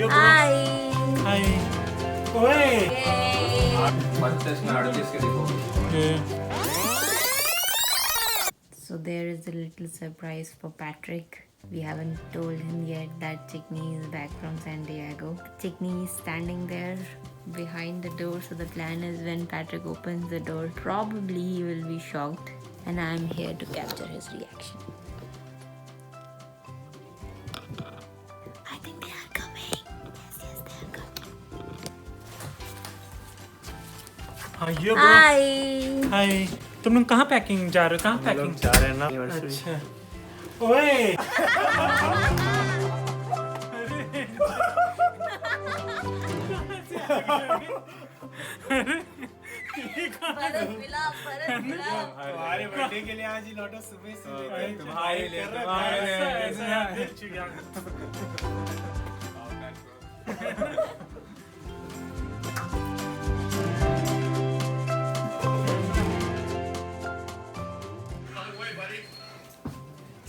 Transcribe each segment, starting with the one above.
Yo, bro. Hi. Hi. Oye. Yay. So there is a little surprise for Patrick. We haven't told him yet that Chickney is back from San Diego. Chickney is standing there behind the door, so the plan is when Patrick opens the door, probably he will be shocked, and I'm here to capture his reaction. I think they are coming. Yes, they are coming. हाँ ये bro. Hi. Hi. तुम लोग कहाँ packing जा रहे हो? कहाँ packing जा रहे हैं ना यूनिवर्सिटी। अच्छा. ओए. तुम्हारे बर्थडे के लिए आज ही लौटो सुबह सुबह। तुम्हारे लिए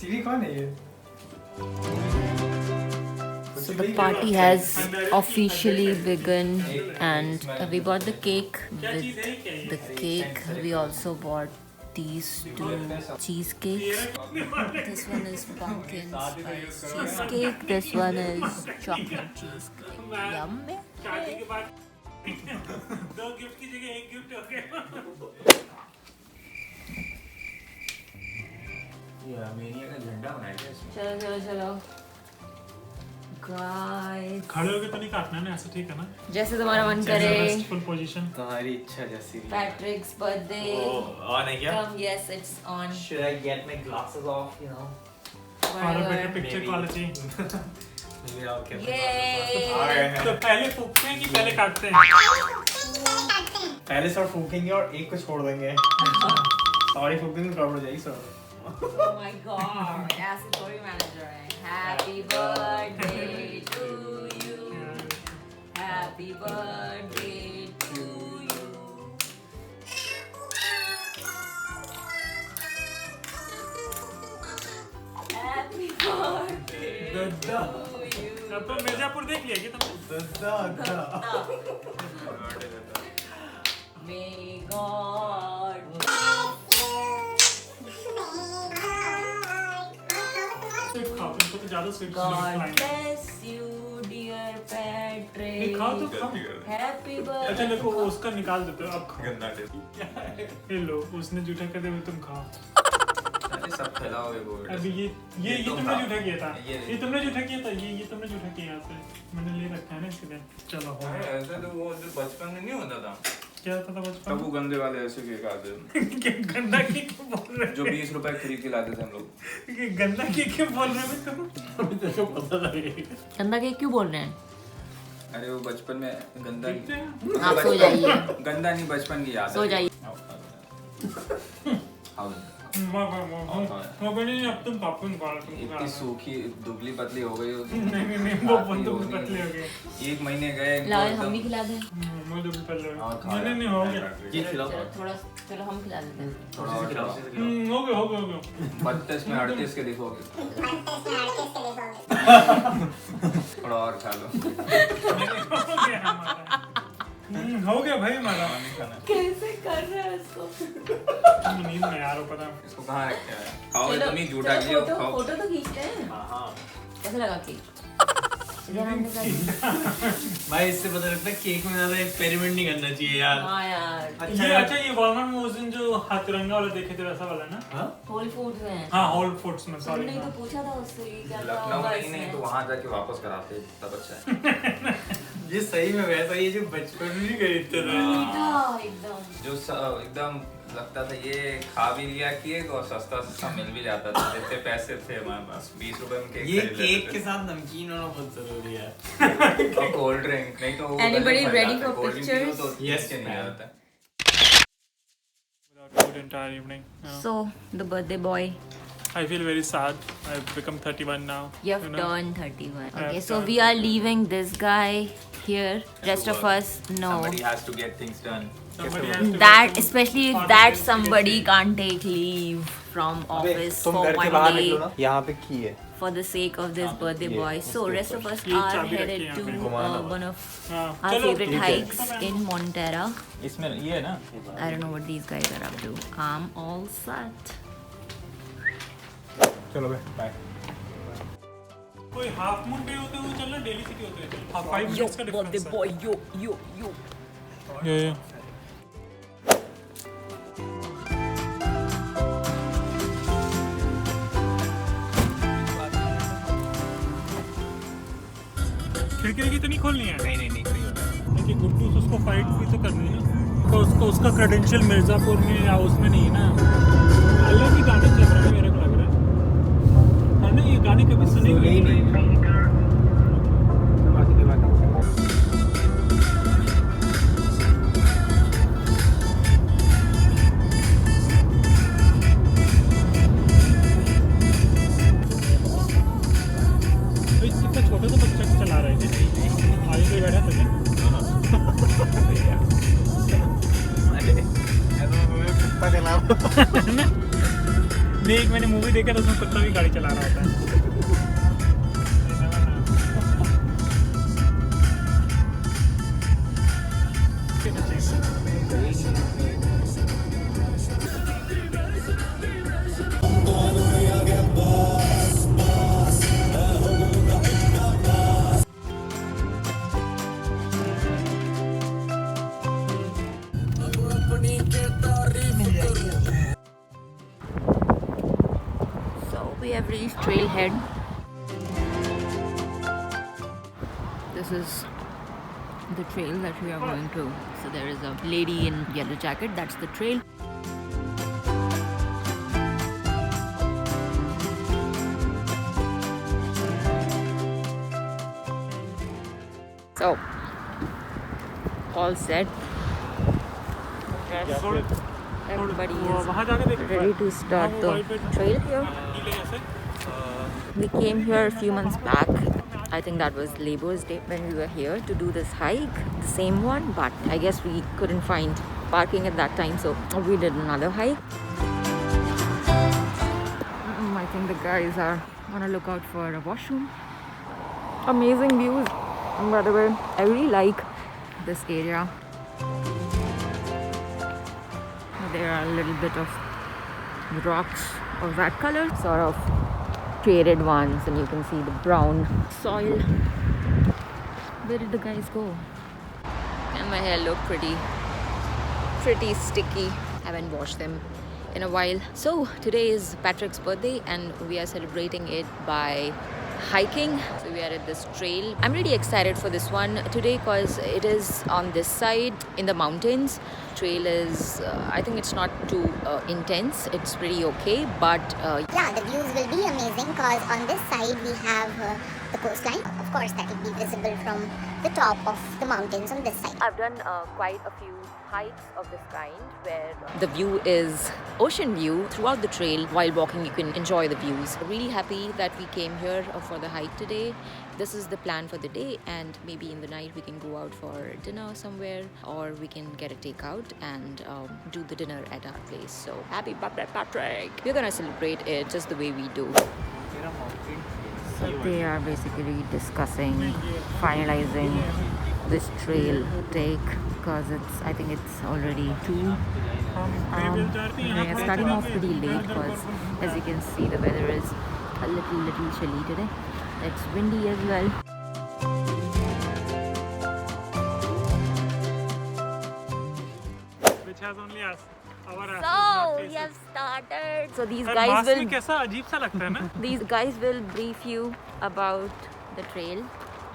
चीनी कौन है ये? So the party has officially begun, and we bought the cake. With the cake, we also bought these two cheesecakes. This one is pumpkin spice cheesecake. This one is chocolate cheesecake. Yum. शादी के बाद 2 gift की जगह 1 gift हो गया. ये Armenia का झंडा बनाया है इसमें। चलो चलो चलो guys. खड़े होके तो नहीं काटना है ना, ऐसा ठीक है ना? जैसे तुम्हारा मन करे. Full position. तुम्हारी इच्छा जैसी भी। Patrick's birthday. ऑन है क्या? Come, yes, it's on. Should I get my glasses off, you know? और better Whatever. Picture Maybe. Quality. Maybe I'll get my Yay. glasses. तो पहले फूकते हैं कि पहले काटते हैं? पहले सर फूकेंगे और एक को छोड़ देंगे। सॉरी फूक देंगे प्रॉब्लम हो जाएगी sir. Oh my god. As a story manager. Happy birthday to you. Happy birthday to you. Happy birthday to you. अब तो मिर्जापुर देख लिया क्या तुमने? May God स्वीट खाओ, तुमको तो ज्यादा स्वीट God खिलाएंगे. bless you, dear Patrick. नहीं खाओ तो खाओ. Happy अच्छा birthday. देखो उसका निकाल देते हो, अब खाओ. गंदा टेस्ट। ये लो, उसने जूठा कर दिया, तुम खाओ. अरे सब खिलाओगे बोल। अभी ये तुम तुमने खाओ। जूठा किया था. ये- ये तुमने जूठा किया था. ये तुमने जूठा किया यहाँ से. मैंने ले रखा है ना इसलिए. चलो हो अरे गया. ऐसा तो वो जो बचपन में नहीं होता था। क्या होता था बचपन तब वो गंदे वाले ऐसे केक आते थे में? क्या गंदा केक क्यों बोल रहे जो 20 रुपए खरीद के लाते थे हम लोग। हो? ये गंदा केक क्यों बोल रहे हो तुम? अभी तेरे को पता लगेगा. गंदा केक क्यों बोल रहे हैं? अरे वो बचपन में गंदा देखते हैं. आप सो जाइए. गंदा नहीं, बचपन की याद सो है। जाइए. आओ। नहीं, अब तुम पॉपकॉर्न खा लो. इतनी सूखी दुबली पतली हो गई हो। नहीं वो बहुत दुबली पतली हो गई. 1 महीने गए लाओ एकदम- हम भी खिला दें. मुझे दुबली पतली हो हाँ, खा गई. नहीं लिया। हो गया. ये खिलाओ। चलो थोड़ा चलो हम खिला देते हैं. थोड़ा और खिलाओ। हो गया. 32 में 38 के दिखोगे। थोड़ा और खा लो। हो गया भाई हमारा. कैसे कर रहे हैं इसको? नींद में यार, वो पता. इसको कहाँ रखते हैं? खाओ चलो, तुम ही झूठा चलो, किए फोटो खाओ। फोटो तो खींचते हैं. हाँ। कैसे लगा केक? भाई इससे पता लगता है केक में ज्यादा एक्सपेरिमेंट नहीं करना चाहिए यार। हाँ यार. ये वॉलमार्ट में उस दिन जो हाथ तिरंगा वाला देखे थे वैसा वाला ना. हाँ? होल फूड्स में. हाँ होल फूड्स में. सॉरी. तुमने ही तो पूछा था उससे कि क्या क्या लखनऊ होगा में ही नहीं तो इसमें. वहाँ जाके वापस कराते तब अच्छा है। ये सही में वैसा ही है जो बचपन में भी खरीदते थे। मीठा एकदम. जो एकदम लगता था ये खा भी लिया केक और सस्ता सस्ता मिल भी जाता था। जितने पैसे थे हमारे पास 20 रुपए में केक ये खरीद केक लेते के थे। साथ नमकीन होना बहुत जरूरी है। और कोल्ड ड्रिंक नहीं तो वो Anybody गले में ready फंस जाता है। for कोल्ड ड्रिंक पियो pictures? तो Yes, नीचे नहीं ma'am. आता है। Without food entire evening. So the birthday boy, I feel very sad. I've become 31 now. you have you know? turned 31. I Okay, have so turned we are leaving this guy here. Rest of work. us no. Somebody has to get things done. Somebody has to That get especially if some that things to get somebody paid. can't take leave from office तुम for घर के one बाहर day निकलो ना, यहाँ पे की है for the sake of this birthday boy. So rest of us ये are चाबी headed रखी है to यहाँ पे। one of हाँ, our चलो, favorite ठीक है। hikes in Montera. इसमें ये है ना I don't know what these guys are up to. I'm all set. चलो बे बाय कोई हाफ मून डे होते हुए चलना, डेली सिटी होते हुए चलना। 5 Yo, मिनट्स का birthday डिफरेंस boy, yo. है। खिड़की तो नहीं खोलनी है। नहीं क्योंकि गुड्डू से उसको फाइट भी तो करनी है ना, तो उसको उसका क्रेडेंशियल मिर्ज़ापुर में या उसमें नहीं है ना। अलग ही गाने चल रहे हैं, मेरे को लग रहा है। हाँ ना, ये गाने कभी सुने हुए नहीं। कितना छोटा सा बच्चा चला रहे थे, आगे कोई बैठा था क्या? नहीं, एक मैंने मूवी देखा था, उसमें कुत्ता भी गाड़ी चला रहा होता है। So we have reached Trailhead. This is the trail that we are going to. So there is a lady in yellow jacket. That's the trail. So all set. Everybody is वहाँ जाके देख ready to start the trail here. We came here a few months back. I think that was Labour's Day when we were here to do this hike, the same one, but I guess we couldn't find parking at that time, so we did another hike. I think the guys are on a lookout for a washroom. Amazing views, by the way. I really like this area. There are a little bit of rocks of that color, sort of created ones, and you can see the brown soil. Where did the guys go? And my hair look pretty sticky. Haven't washed them in a while. So today is Patrick's birthday and we are celebrating it by hiking. So we are at this trail. I'm really excited for this one today because it is on this side in the mountains. Trail is I think it's not too intense, it's pretty okay, but yeah, the views will be amazing because on this side we have the coastline. Of course, that will be visible from the top of the mountains on this side. I've done quite a few hikes of this kind where the view is ocean view throughout the trail. While walking, you can enjoy the views. Really happy that we came here for the hike today. This is the plan for the day, and maybe in the night we can go out for dinner somewhere, or we can get a takeout and do the dinner at our place. So happy birthday, Patrick! We're gonna celebrate it just the way we do. So they are basically discussing, finalizing this trail take because I think it's already 2. We are starting off pretty late because as you can see the weather is a little chilly today. It's windy as well. Which has only us. Our asses, So not we faces. have started. So these और guys mask में will कैसा अजीब सा लगता है ना? these guys will brief you about the trail.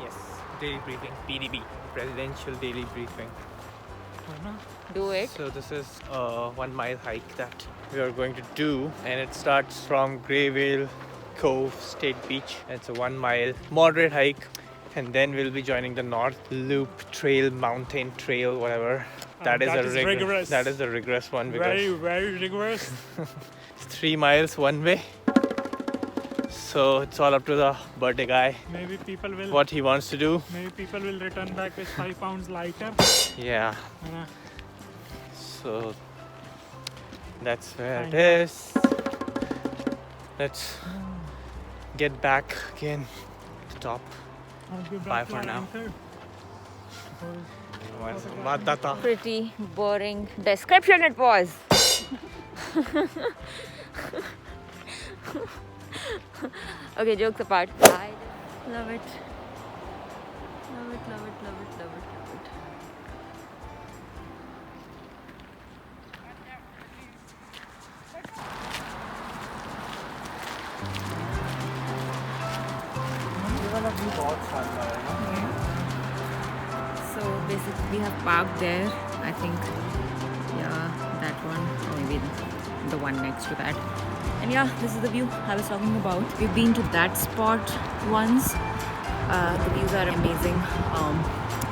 Yes, daily briefing, PDB, presidential daily briefing. Do it. So this is a 1 mile hike that we are going to do, and it starts from Greyvale Cove State Beach. It's a 1 mile moderate hike, and then we'll be joining the North Loop Trail, Mountain Trail, whatever. That is rigorous. That is the rigorous one because Very rigorous. it's 3 miles one way. So it's all up to the birthday guy, Maybe people will. what he wants to do. Maybe people will return back with 5 pounds lighter. Yeah. है ना? So that's where Kind it is. let's get back again to the top. I'll be Bye back for to now. anchor. हमारे संवाददाता Pretty boring description it was. Okay, jokes apart. I love it. Love it, love it, love it, love it, love it. So basically we have parked there. I think, yeah, that one or maybe the one next to that. And yeah, this is the view I was talking about. We've been to that spot once. The views are amazing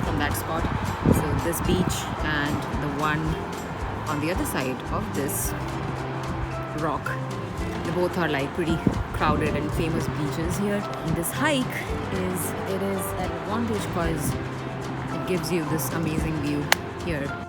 from that spot. So this beach and the one on the other side of this rock, they both are like pretty crowded and famous beaches here. And this hike is an advantage because it gives you this amazing view here.